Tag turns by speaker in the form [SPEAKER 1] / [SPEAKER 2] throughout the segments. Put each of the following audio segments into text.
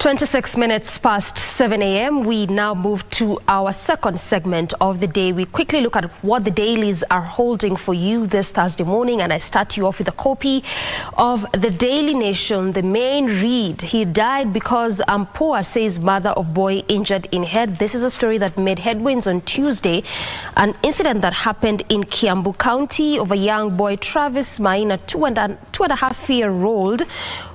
[SPEAKER 1] 26 minutes past 7 a.m. We now move to our second segment of the day. We quickly look at what the dailies are holding for you this Thursday morning, and I start you off with a copy of the Daily Nation. The main read: he died because I'm poor, says mother of boy injured in head. This is a story that made headwinds on Tuesday. An incident that happened in Kiambu County of a young boy, Travis Maina, two and a half-year-old,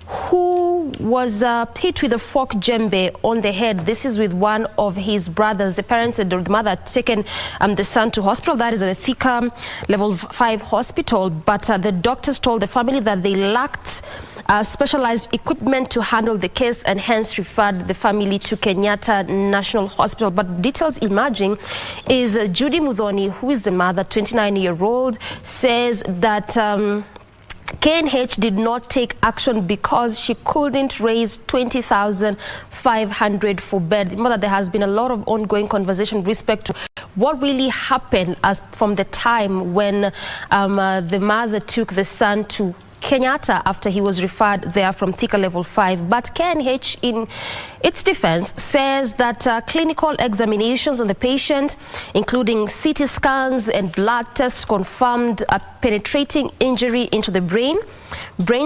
[SPEAKER 1] who was hit with a fork djembe on the head. This is with one of his brothers. The parents said the mother had taken the son to hospital. That is at the Thika Level 5 hospital. But the doctors told the family that they lacked specialized equipment to handle the case, and hence referred the family to Kenyatta National Hospital. But details emerging is Judy Muthoni, who is the mother, 29-year-old, says that KNH did not take action because she couldn't raise 20,500 for bed. Mother, there has been a lot of ongoing conversation with respect to what really happened as from the time when the mother took the son to Kenyatta after he was referred there from Thika Level 5. But KNH, in its defense, says that clinical examinations on the patient, including CT scans and blood tests, confirmed a penetrating injury into the brain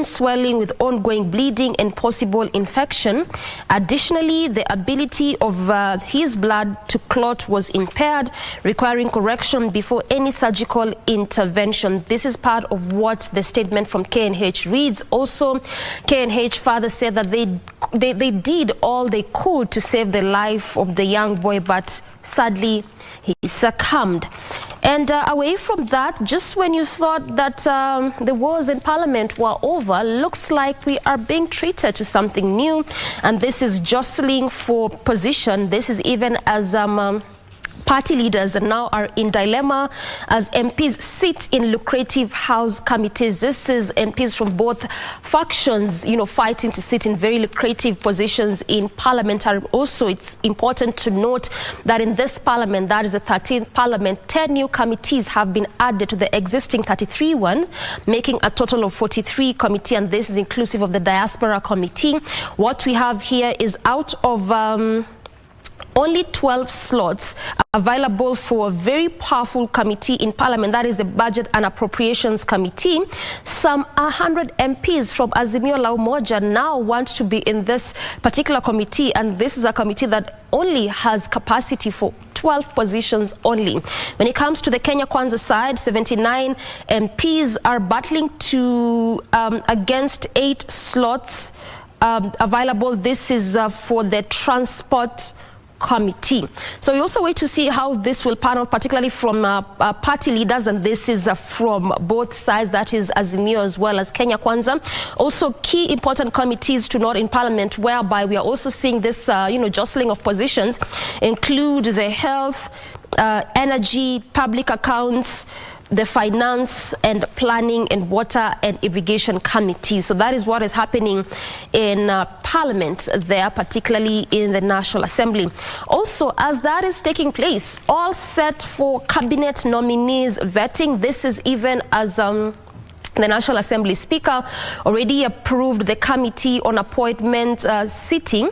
[SPEAKER 1] swelling with ongoing bleeding and possible infection. Additionally, the ability of his blood to clot was impaired, requiring correction before any surgical intervention. This is part of what the statement from KNH reads. Also, KNH father said that they did all they could to save the life of the young boy, but sadly he succumbed. And away from that, just when you thought that the wars in Parliament were over, looks like we are being treated to something new, and this is jostling for position. This is even as party leaders now are in dilemma as MPs sit in lucrative House committees. This is MPs from both factions, fighting to sit in very lucrative positions in Parliament. Also, it's important to note that in this Parliament, that is the 13th Parliament, 10 new committees have been added to the existing 33 ones, making a total of 43 committees, and this is inclusive of the Diaspora Committee. What we have here is out of only 12 slots available for a very powerful committee in Parliament, that is the Budget and Appropriations Committee. Some 100 MPs from Azimio la Umoja now want to be in this particular committee, and this is a committee that only has capacity for 12 positions only. When it comes to the Kenya Kwanza side, 79 MPs are battling to against 8 slots available. This is for the Transport Committee. So we also wait to see how this will pan out, particularly from party leaders, and this is from both sides, that is Azimio as well as Kenya Kwanza. Also, key important committees to note in Parliament, whereby we are also seeing this jostling of positions, include the Health, Energy, Public Accounts, the Finance and Planning and Water and Irrigation Committee. So that is what is happening in Parliament there, particularly in the National Assembly. Also, as that is taking place, all set for cabinet nominees vetting. This is even as the National Assembly Speaker already approved the Committee on Appointment setting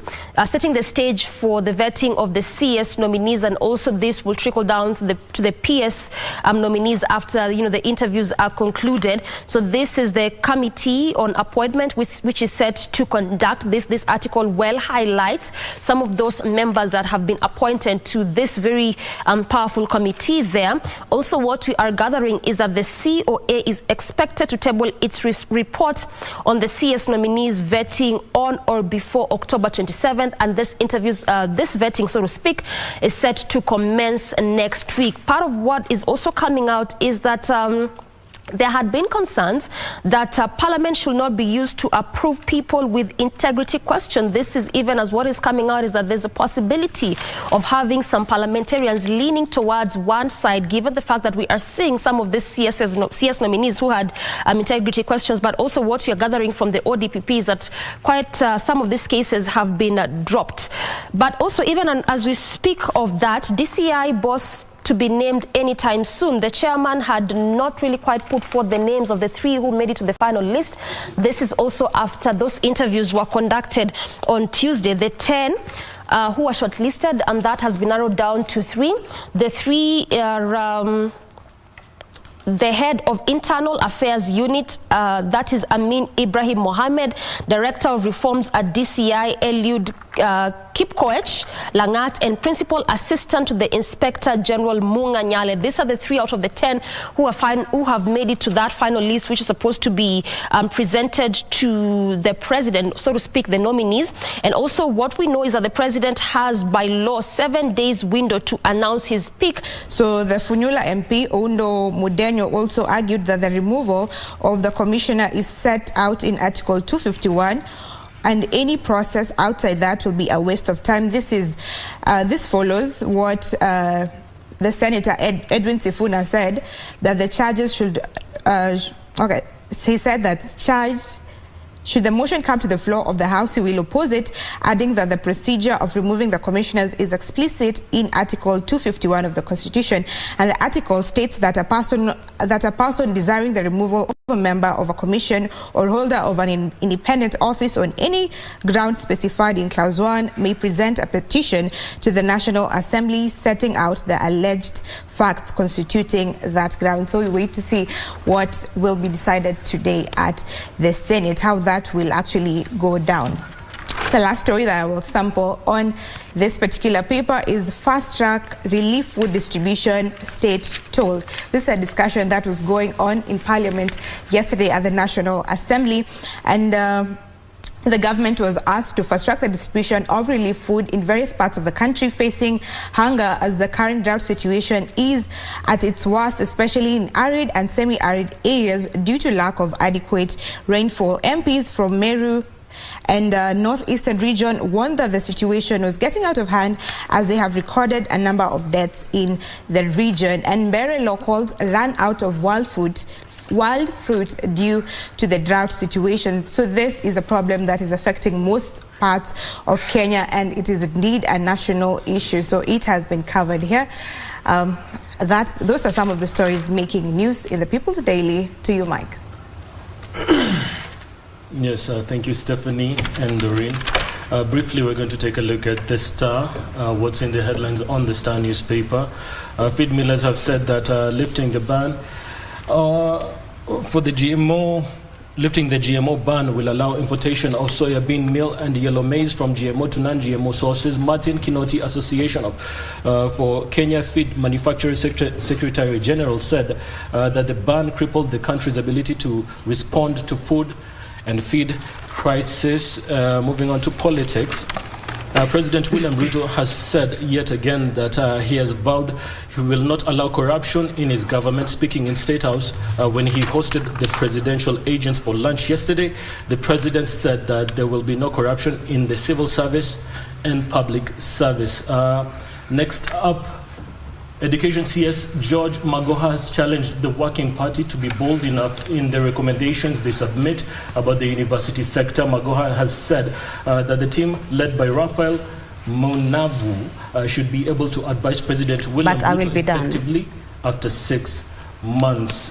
[SPEAKER 1] the stage for the vetting of the CS nominees, and also this will trickle down to the PS nominees after the interviews are concluded. So this is the Committee on Appointment which is set to conduct this. This article well highlights some of those members that have been appointed to this very powerful committee there. Also, what we are gathering is that the COA is expected to table its report on the CS nominees vetting on or before October 27th, and this vetting, so to speak, is set to commence next week. Part of what is also coming out is that there had been concerns that Parliament should not be used to approve people with integrity question. This is even as what is coming out is that there's a possibility of having some parliamentarians leaning towards one side, given the fact that we are seeing some of these CS nominees who had integrity questions, but also what we are gathering from the ODPP is that quite some of these cases have been dropped. But also, even as we speak of that, DCI boss to be named anytime soon. The chairman had not really quite put forth the names of the 3 who made it to the final list. This is also after those interviews were conducted on Tuesday. The 10 who were shortlisted, and that has been narrowed down to 3. The 3 are the head of Internal Affairs Unit, that is Amin Ibrahim Mohammed, Director of Reforms at DCI Eliud Kipkoech Langat, and Principal Assistant to the Inspector General Munga Nyale. These are the 3 out of the 10 who have made it to that final list, which is supposed to be presented to the president, so to speak, the nominees. And also what we know is that the president has by law 7 days window to announce his pick.
[SPEAKER 2] So the Funyula MP, Ondo Mudenyo, also argued that the removal of the commissioner is set out in Article 251, and any process outside that will be a waste of time. This follows what the Senator Edwin Sifuna said, that the charges should he said that should the motion come to the floor of the House, he will oppose it, adding that the procedure of removing the commissioners is explicit in Article 251 of the Constitution, and the article states that a person desiring the removal of a member of a commission or holder of an independent office on any ground specified in Clause 1 may present a petition to the National Assembly setting out the alleged facts constituting that ground. So we wait to see what will be decided today at the Senate, how that will actually go down. The last story that I will sample on this particular paper is fast-track relief food distribution state told. This is a discussion that was going on in Parliament yesterday at the National Assembly, and the government was asked to fast-track the distribution of relief food in various parts of the country facing hunger, as the current drought situation is at its worst, especially in arid and semi-arid areas due to lack of adequate rainfall. MPs from Meru and northeastern region warned that the situation was getting out of hand, as they have recorded a number of deaths in the region. And Mbere locals ran out of wild fruit due to the drought situation. So this is a problem that is affecting most parts of Kenya, and it is indeed a national issue. So it has been covered here. Those are some of the stories making news in the People's Daily. To you, Mike.
[SPEAKER 3] Yes, thank you, Stephanie and Doreen. Briefly, we're going to take a look at the Star, what's in the headlines on the Star newspaper. Feed millers have said that lifting the ban for the GMO, lifting the GMO ban will allow importation of soya bean meal and yellow maize from GMO to non-GMO sources. Martin Kinoti, Association for Kenya Feed Manufacturers Secretary General, said that the ban crippled the country's ability to respond to food and feed crisis. Moving on to politics. President William Ruto has said yet again that he has vowed he will not allow corruption in his government. Speaking in State House when he hosted the presidential agents for lunch yesterday, the president said that there will be no corruption in the civil service and public service. Next up, Education CS George Magoha has challenged the Working Party to be bold enough in the recommendations they submit about the university sector. Magoha has said that the team led by Raphael Munavu should be able to advise President William Ruto effectively after 6 months.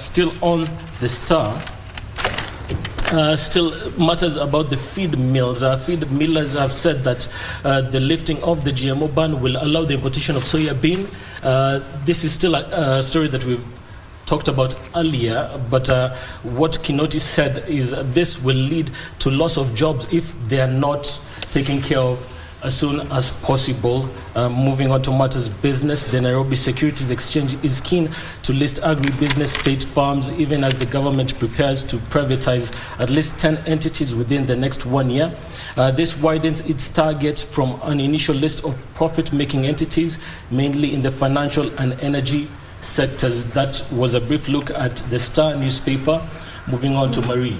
[SPEAKER 3] Still on the Star. Still matters about the feed mills. Feed millers have said that the lifting of the GMO ban will allow the importation of soya bean. This is still a story that we've talked about earlier, but what Kinoti said is this will lead to loss of jobs if they are not taken care of as soon as possible. Moving on to matters business, the Nairobi Securities Exchange is keen to list agribusiness state farms, even as the government prepares to privatize at least 10 entities within the next 1 year. This widens its target from an initial list of profit-making entities, mainly in the financial and energy sectors. That was a brief look at the Star newspaper. Moving on to Marie.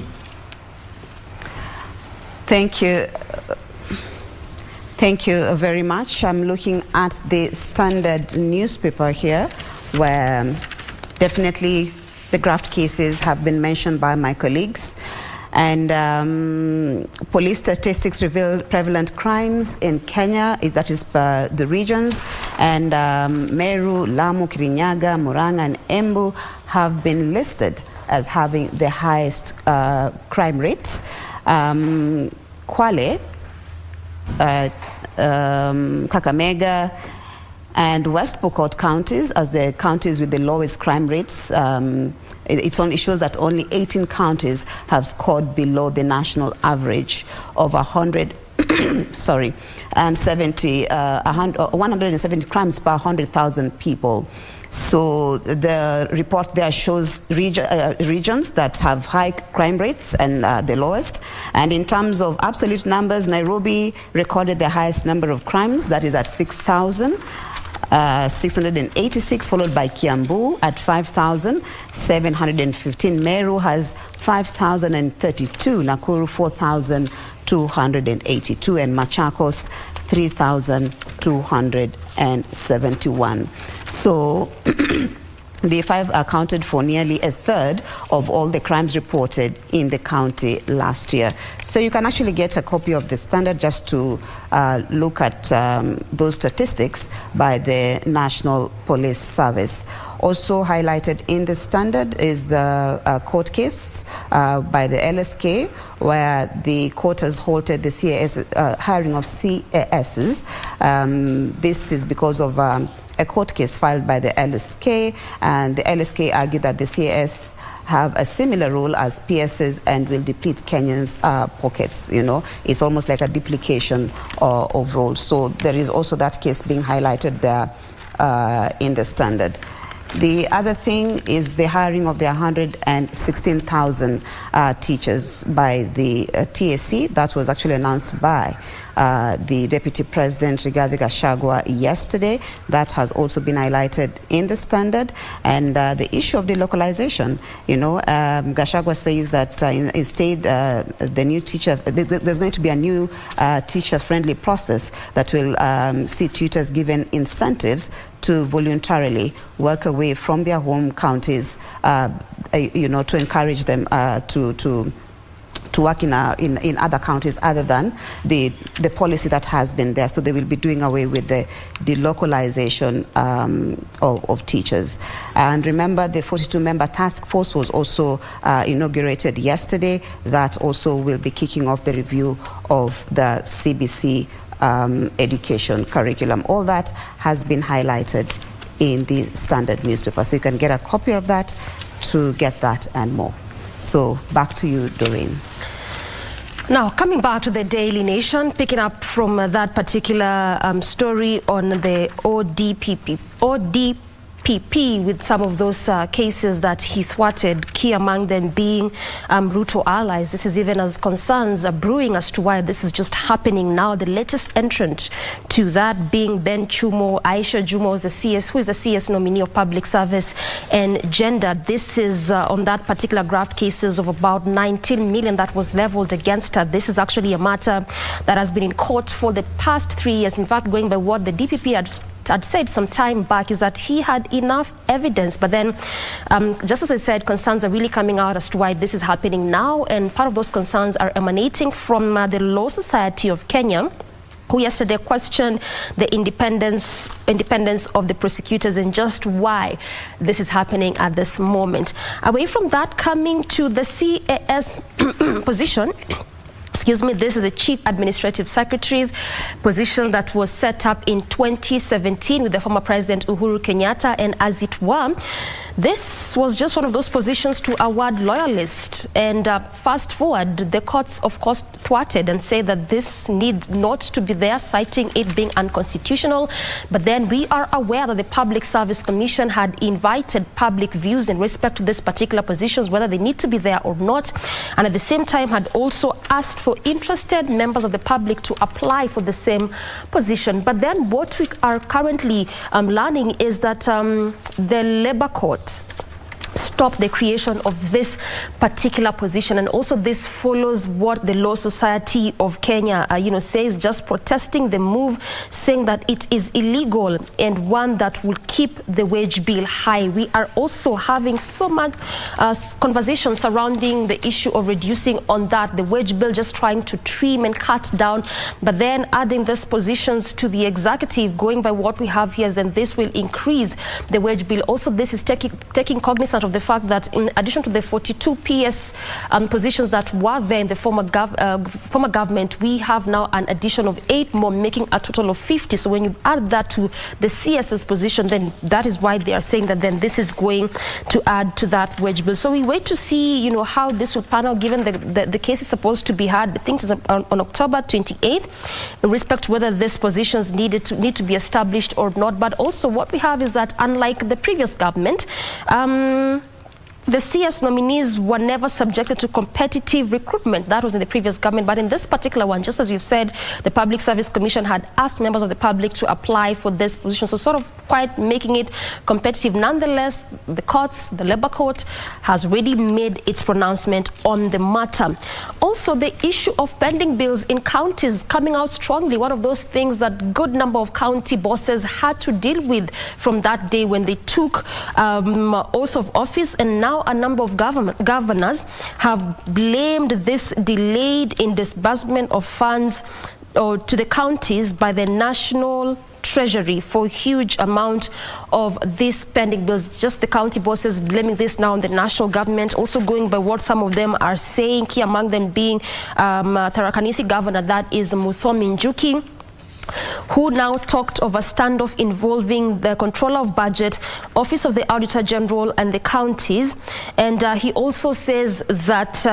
[SPEAKER 4] Thank you. Thank you very much. I'm looking at the Standard newspaper here, where definitely the graft cases have been mentioned by my colleagues. And police statistics reveal prevalent crimes in Kenya, that is the regions, and Meru, Lamu, Kirinyaga, Murang'a, and Embu have been listed as having the highest crime rates. Kwale, Kakamega, and West Pokot counties as the counties with the lowest crime rates. It shows that only 18 counties have scored below the national average of 170 crimes per 100,000 people. So the report there shows regions that have high crime rates and the lowest. And in terms of absolute numbers, Nairobi recorded the highest number of crimes, that is at 6,686, followed by Kiambu at 5,715. Meru has 5,032, Nakuru 4,282, and Machakos 3,271. So the five accounted for nearly a third of all the crimes reported in the county last year. So you can actually get a copy of the Standard just to look at those statistics by the National Police Service. Also highlighted in the Standard is the court case by the LSK, where the court has halted the CAS hiring of CASs. This is because of a court case filed by the LSK, and the LSK argued that the CAS have a similar role as PSs and will deplete Kenyans' pockets. You know, it's almost like a duplication of roles. So there is also that case being highlighted there in the Standard. The other thing is the hiring of the 116,000 teachers by the TSC. That was actually announced by the Deputy President Rigathi Gachagua yesterday. That has also been highlighted in the Standard. And the issue of delocalization, you know, Gachagua says that instead the new teacher, there's going to be a new teacher-friendly process that will see tutors given incentives to voluntarily work away from their home counties, you know, to encourage them to work in other counties other than the policy that has been there. So they will be doing away with the delocalization of teachers. And remember, the 42-member task force was also inaugurated yesterday. That also will be kicking off the review of the CBC education curriculum. All that has been highlighted in the Standard newspaper. So you can get a copy of that to get that and more. So back to you, Doreen.
[SPEAKER 1] Now, coming back to the Daily Nation, picking up from that particular story on the ODPP with some of those cases that he thwarted, key among them being Ruto allies. This is even as concerns are brewing as to why this is just happening now. The latest entrant to that being Ben Chumo. Aisha Jumo is the CS, who is the CS nominee of Public Service and Gender. This is on that particular graft cases of about 19 million that was leveled against her. This is actually a matter that has been in court for the past 3 years. In fact, going by what the DPP had said some time back is that he had enough evidence, but then just as I said, concerns are really coming out as to why this is happening now, and part of those concerns are emanating from the Law Society of Kenya, who yesterday questioned the independence of the prosecutors and just why this is happening at this moment. Away from that, coming to the CAS position, excuse me, this is a Chief Administrative Secretary's position that was set up in 2017 with the former President Uhuru Kenyatta, and as it were, this was just one of those positions to award loyalists. And fast forward, the courts, of course, thwarted and say that this needs not to be there, citing it being unconstitutional. But then we are aware that the Public Service Commission had invited public views in respect to these particular positions, whether they need to be there or not, and at the same time had also asked for interested members of the public to apply for the same position. But then what we are currently learning is that the Labour Court stop the creation of this particular position. And also this follows what the Law Society of Kenya says, just protesting the move, saying that it is illegal and one that will keep the wage bill high. We are also having so much conversation surrounding the issue of reducing on that, the wage bill, just trying to trim and cut down, but then adding these positions to the executive, going by what we have here, then this will increase the wage bill. Also, this is taking cognizance of the fact that in addition to the 42 PS positions that were there in the former government, we have now an addition of 8 more, making a total of 50. So when you add that to the CS's position, then that is why they are saying that then this is going to add to that wage bill. So we wait to see, how this will pan out, given the case is supposed to be had, I think, on October 28th, in respect to whether these positions need to be established or not. But also what we have is that, unlike the previous government, the CS nominees were never subjected to competitive recruitment. That was in the previous government. But in this particular one, just as we've said, the Public Service Commission had asked members of the public to apply for this position. So sort of quite making it competitive. Nonetheless, the courts, the Labour Court, has already made its pronouncement on the matter. Also, the issue of pending bills in counties coming out strongly. One of those things that good number of county bosses had to deal with from that day when they took oath of office, and now a number of governors have blamed this delayed in disbursement of funds to the counties by the National Treasury for huge amount of these pending bills. Just the county bosses blaming this now on the national government, also going by what some of them are saying, key among them being Tharaka Nithi governor, that is Muthomi Njuki, who now talked of a standoff involving the Controller of Budget, Office of the Auditor General, and the counties. And he also says that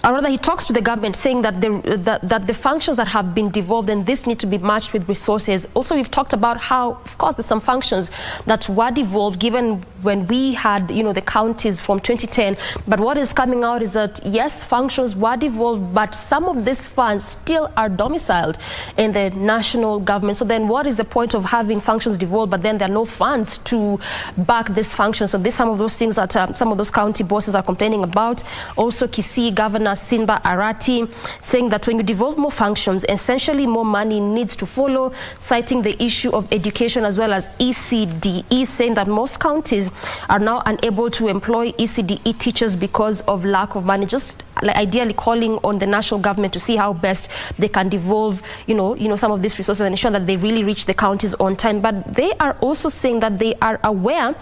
[SPEAKER 1] or rather, he talks to the government saying that the functions that have been devolved, and this need to be matched with resources. Also, we've talked about how, of course, there's some functions that were devolved given when we had, the counties from 2010. But what is coming out is that, yes, functions were devolved, but some of these funds still are domiciled in the national government. So then what is the point of having functions devolved, but then there are no funds to back this function? So these some of those things that some of those county bosses are complaining about. Also, Kisii Governor Simba Arati saying that when you devolve more functions, essentially more money needs to follow, citing the issue of education as well as ECDE, saying that most counties are now unable to employ ECDE teachers because of lack of money. Just ideally calling on the national government to see how best they can devolve, some of these resources and ensure that they really reach the counties on time. But they are also saying that they are aware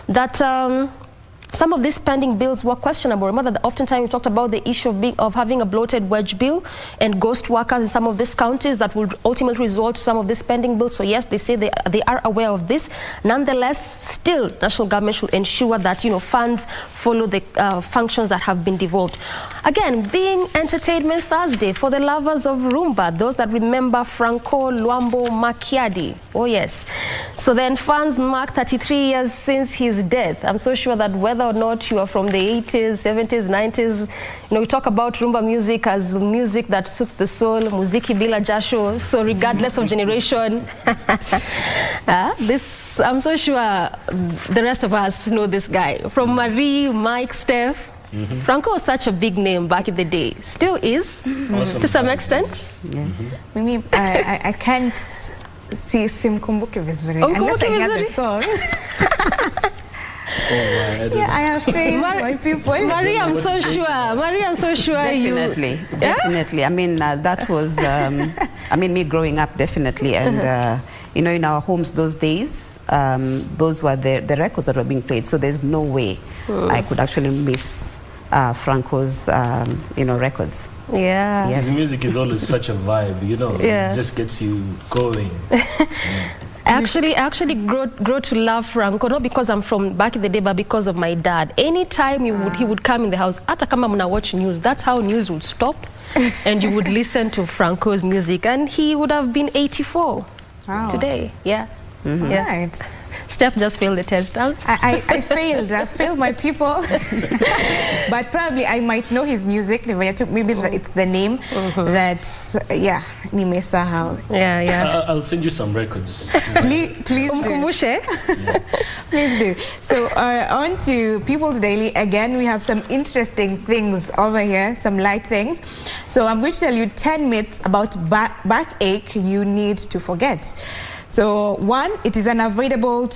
[SPEAKER 1] that some of these pending bills were questionable. Remember that oftentimes we talked about the issue of having a bloated wage bill and ghost workers in some of these counties that would ultimately result to some of these pending bills. So yes, they say they are aware of this. Nonetheless, still, national government should ensure that funds follow the functions that have been devolved. Again, being Entertainment Thursday for the lovers of Rumba, those that remember Franco Luambo Makiadi. Oh yes. So then fans mark 33 years since his death. I'm so sure that whether or not you are from the 80s, 70s, 90s, we talk about rumba music as music that suits the soul, muziki bila jasho. So regardless of generation, I'm so sure the rest of us know this guy. From Marie, Mike, Steph. Franco was such a big name back in the day. Still is, to some extent.
[SPEAKER 2] Mimi, I can't see simkumbuke vizuri unless I hear the song. I have faith my people.
[SPEAKER 1] Marie, I'm so sure.
[SPEAKER 4] Definitely. I mean, that was, me growing up, definitely. And, in our homes those days, those were the records that were being played. So there's no way I could actually miss Franco's, records.
[SPEAKER 1] Yeah.
[SPEAKER 3] His music is always such a vibe, it just gets you going.
[SPEAKER 1] I actually grow to love Franco, not because I'm from back in the day, but because of my dad. Anytime he would come in the house, hata kama mna watch news, that's how news would stop, and you would listen to Franco's music, and he would have been 84 today. Yeah.
[SPEAKER 2] Right.
[SPEAKER 1] Steph just failed the test.
[SPEAKER 2] I failed. I failed my people. But probably I might know his music. Maybe it's the name that, yeah, nimesahau.
[SPEAKER 1] Yeah.
[SPEAKER 3] I'll send you some records.
[SPEAKER 2] Please do.
[SPEAKER 1] Yeah.
[SPEAKER 2] Please do. So on to People's Daily. Again, we have some interesting things over here, some light things. So I'm going to tell you 10 myths about backache you need to forget. So one, it is an unavoidable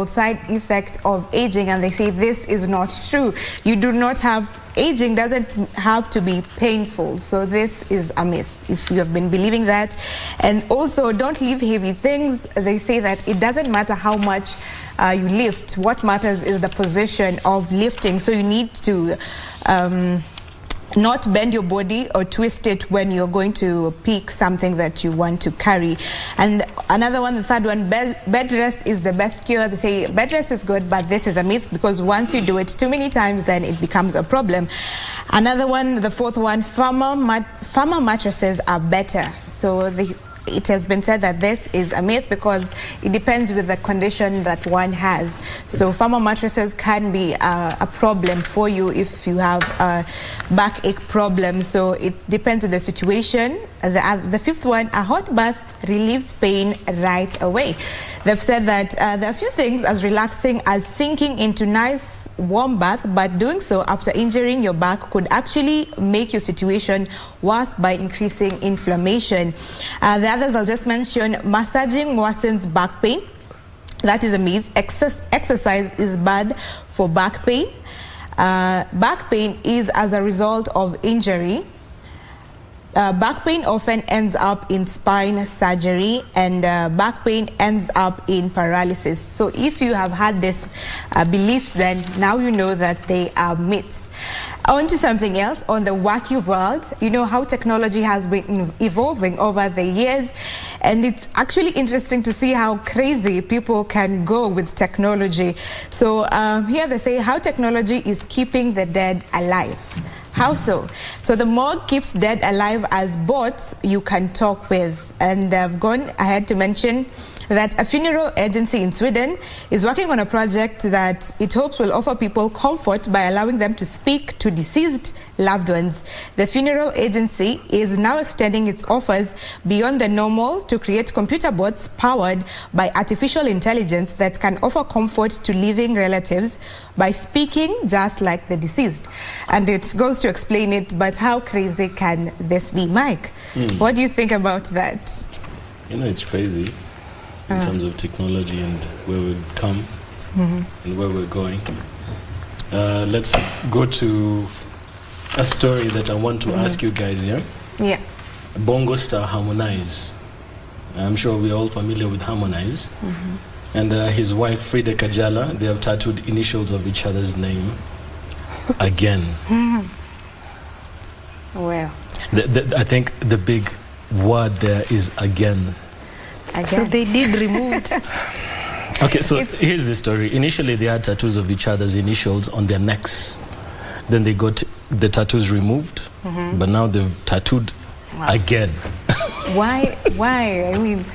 [SPEAKER 2] side effect of aging, and they say this is not true. You do not have aging doesn't have to be painful. So this is a myth if you have been believing that. And also, don't lift heavy things. They say that it doesn't matter how much you lift. What matters is the position of lifting. So you need to not bend your body or twist it when you're going to pick something that you want to carry. And another one, the third one, bed rest is the best cure. They say bed rest is good, but this is a myth, because once you do it too many times, then it becomes a problem. Another one, the fourth one, farmer mattresses are better. So it has been said that this is a myth because it depends with the condition that one has. So farmer mattresses can be a problem for you if you have a backache problem. So it depends on the situation. The fifth one, a hot bath relieves pain right away. They've said that there are a few things as relaxing as sinking into nice warm bath, but doing so after injuring your back could actually make your situation worse by increasing inflammation. The others I'll just mention: massaging worsens back pain. That is a myth. Exercise is bad for back pain. Back pain is as a result of injury. Back pain often ends up in spine surgery, and back pain ends up in paralysis. So if you have had these beliefs, then now you know that they are myths. On to something else, on the wacky world. You know how technology has been evolving over the years, and it's actually interesting to see how crazy people can go with technology. So here they say how technology is keeping the dead alive. How so? So the morgue keeps dead alive as bots you can talk with. And I've gone ahead to mention that a funeral agency in Sweden is working on a project that it hopes will offer people comfort by allowing them to speak to deceased loved ones. The funeral agency is now extending its offers beyond the normal to create computer bots powered by artificial intelligence that can offer comfort to living relatives by speaking just like the deceased. And it goes to explain it, but how crazy can this be, Mike? What do you think about that?
[SPEAKER 3] You know, it's crazy in terms of technology and where we've come and where we're going. Let's go to a story that I want to ask you guys, yeah?
[SPEAKER 2] Yeah.
[SPEAKER 3] Bongo star Harmonize. I'm sure we're all familiar with Harmonize. And his wife, Frida Kajala, they have tattooed initials of each other's name again.
[SPEAKER 2] Well.
[SPEAKER 3] I think the big word there is again.
[SPEAKER 1] So they did remove it.
[SPEAKER 3] Okay, so here's the story. Initially, they had tattoos of each other's initials on their necks. Then they got the tattoos removed, but now they've tattooed again.
[SPEAKER 2] Why? I mean,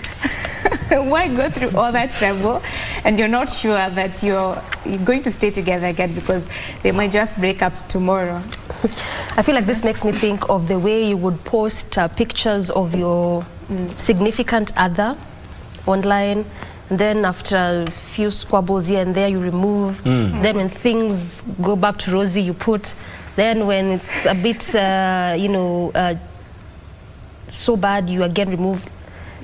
[SPEAKER 2] why go through all that trouble and you're not sure that you're going to stay together again, because they might just break up tomorrow?
[SPEAKER 1] I feel like this makes me think of the way you would post pictures of your significant other online, and then after a few squabbles here and there you remove. Then when things go back to rosy you put. Then when it's a bit so bad you again remove.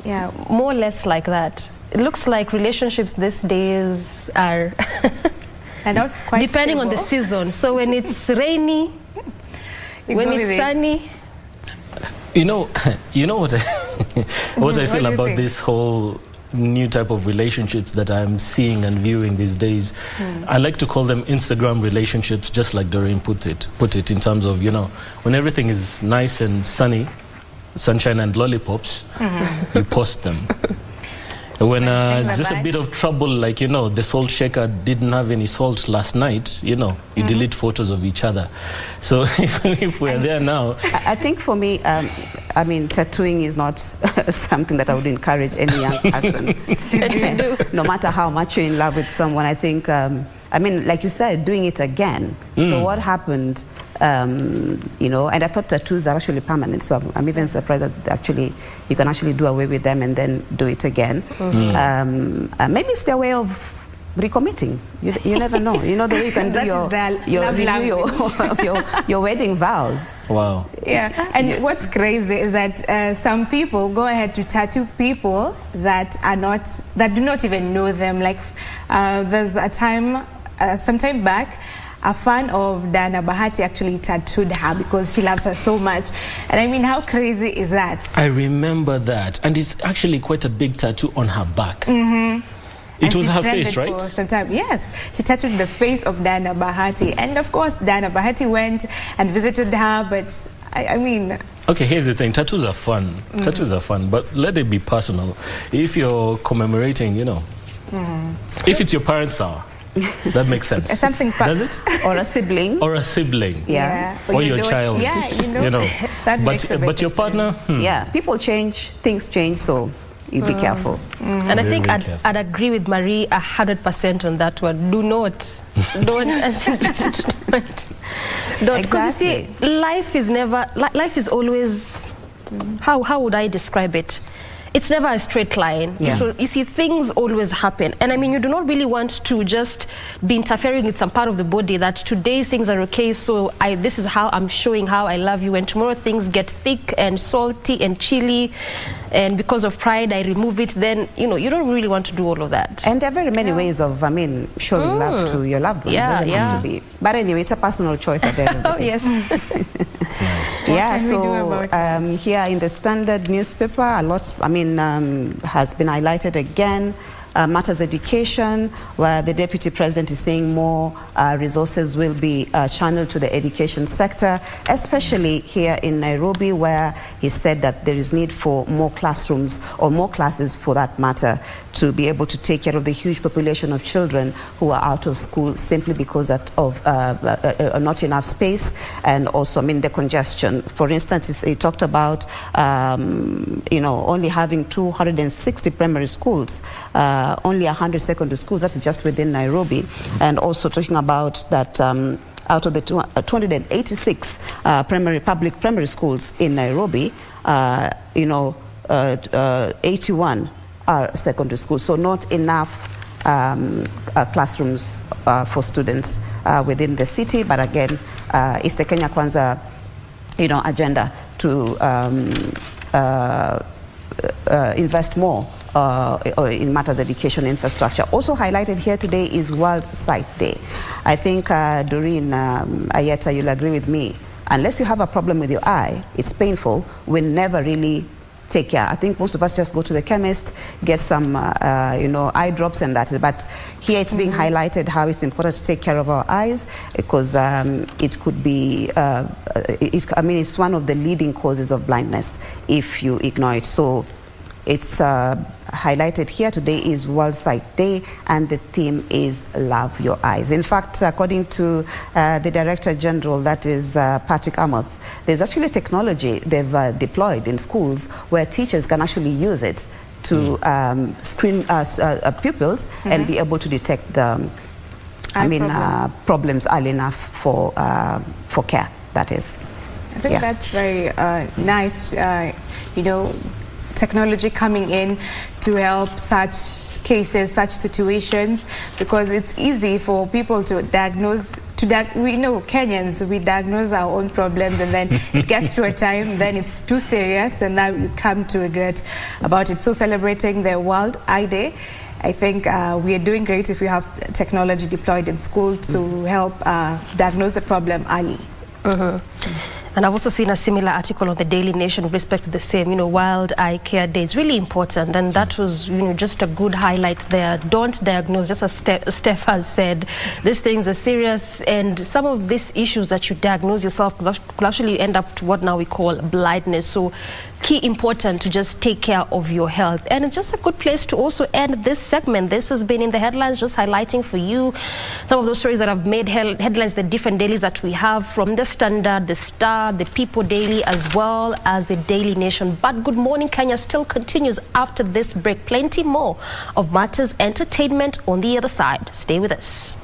[SPEAKER 2] Yeah,
[SPEAKER 1] more or less like that. It looks like relationships these days are
[SPEAKER 2] and not quite
[SPEAKER 1] depending
[SPEAKER 2] stable
[SPEAKER 1] on the season. So when it's rainy, when it's sunny.
[SPEAKER 3] You know what I feel about this whole new type of relationships that I'm seeing and viewing these days. I like to call them Instagram relationships, just like Doreen put it in terms of, when everything is nice and sunny, sunshine and lollipops, you post them. When just a bit of trouble, like, you know, the salt shaker didn't have any salt last night, you know, you delete photos of each other. So if we're there now.
[SPEAKER 4] I think for me, I mean, tattooing is not something that I would encourage any young person to do. No matter how much you're in love with someone, I think, I mean, like you said, doing it again. So what happened, you know, and I thought tattoos are actually permanent, so I'm even surprised that actually you can actually do away with them and then do it again. Maybe it's their way of recommitting. You never know. You know, the way you can do your wedding vows.
[SPEAKER 2] Wow. Yeah, and what's crazy is that some people go ahead to tattoo people that do not even know them. Like there's a time, some time back, a fan of Diana Bahati actually tattooed her because she loves her so much. And I mean, how crazy is that?
[SPEAKER 3] I remember that. And it's actually quite a big tattoo on her back. It was her face, right?
[SPEAKER 2] For some time. Yes, she tattooed the face of Diana Bahati. And of course, Diana Bahati went and visited her, but I mean...
[SPEAKER 3] Okay, here's the thing. Tattoos are fun. Tattoos are fun, but let it be personal. If you're commemorating, you know, if it's your parents are, that makes sense.
[SPEAKER 2] Something
[SPEAKER 3] does it?
[SPEAKER 4] Or a sibling.
[SPEAKER 3] Or a sibling.
[SPEAKER 4] Yeah.
[SPEAKER 3] Or your child.
[SPEAKER 2] Yeah, you know. That
[SPEAKER 3] but your partner.
[SPEAKER 4] Yeah, people change, things change, so you be careful.
[SPEAKER 1] And I think I'd agree with Marie 100% on that one. Do not. Don't. Don't. Because you see, life is always, how would I describe it? It's never a straight line.
[SPEAKER 4] Yeah.
[SPEAKER 1] So you see, things always happen. And I mean, you do not really want to just be interfering with some part of the body that today things are okay, so this is how I'm showing how I love you, and tomorrow things get thick and salty and chilly, and because of pride I remove it. Then, you know, you don't really want to do all of that.
[SPEAKER 4] And there are very many ways of, I mean, showing love to your loved ones.
[SPEAKER 1] Yeah,
[SPEAKER 4] doesn't have to be. But anyway, it's a personal choice at the end of the day.
[SPEAKER 1] Yes.
[SPEAKER 3] Nice.
[SPEAKER 4] Yeah, so here in the Standard newspaper, a lot, I mean, has been highlighted again. Matters education, where the Deputy President is saying more resources will be channeled to the education sector, especially here in Nairobi, where he said that there is need for more classrooms, or more classes for that matter, to be able to take care of the huge population of children who are out of school simply because of not enough space, and also, I mean, the congestion. For instance, he talked about, you know, only having 260 primary schools, only 100 secondary schools. That is just within Nairobi. And also talking about that out of the 286 public primary schools in Nairobi, you know, 81 are secondary schools. So not enough classrooms for students within the city. But again, it's the Kenya Kwanza, you know, agenda to invest more in matters education infrastructure. Also highlighted here today is World Sight Day. I think, Doreen, Ayeta, you'll agree with me. Unless you have a problem with your eye, it's painful, we never really take care. I think most of us just go to the chemist, get some, you know, eye drops and that. But here it's being highlighted how it's important to take care of our eyes, because it could be, I mean, it's one of the leading causes of blindness if you ignore it. So it's highlighted here today is World Sight Day, and the theme is Love Your Eyes. In fact, according to the Director General, that is Patrick Amoth, there's actually technology they've deployed in schools where teachers can actually use it to screen pupils and be able to detect the problems early enough for care, that is.
[SPEAKER 2] I think that's very nice, you know, technology coming in to help such cases, such situations, because it's easy for people to diagnose. We know Kenyans, we diagnose our own problems, and then it gets to a time, then it's too serious, and now you come to regret about it. So celebrating the World Eye Day, I think we are doing great if we have technology deployed in school to help diagnose the problem early.
[SPEAKER 1] And I've also seen a similar article on the Daily Nation with respect to the same, Wild Eye Care Day. It's really important, and that was, just a good highlight there. Don't diagnose, just as Steph has said. These things are serious, and some of these issues that you diagnose yourself could actually end up to what now we call blindness. So important to just take care of your health. And it's just a good place to also end this segment. This has been in the headlines, just highlighting for you some of those stories that have made headlines, the different dailies that we have, from the Standard, the Star, the People Daily, as well as the Daily Nation. But Good Morning Kenya still continues after this break. Plenty more of Matters Entertainment on the other side. Stay with us.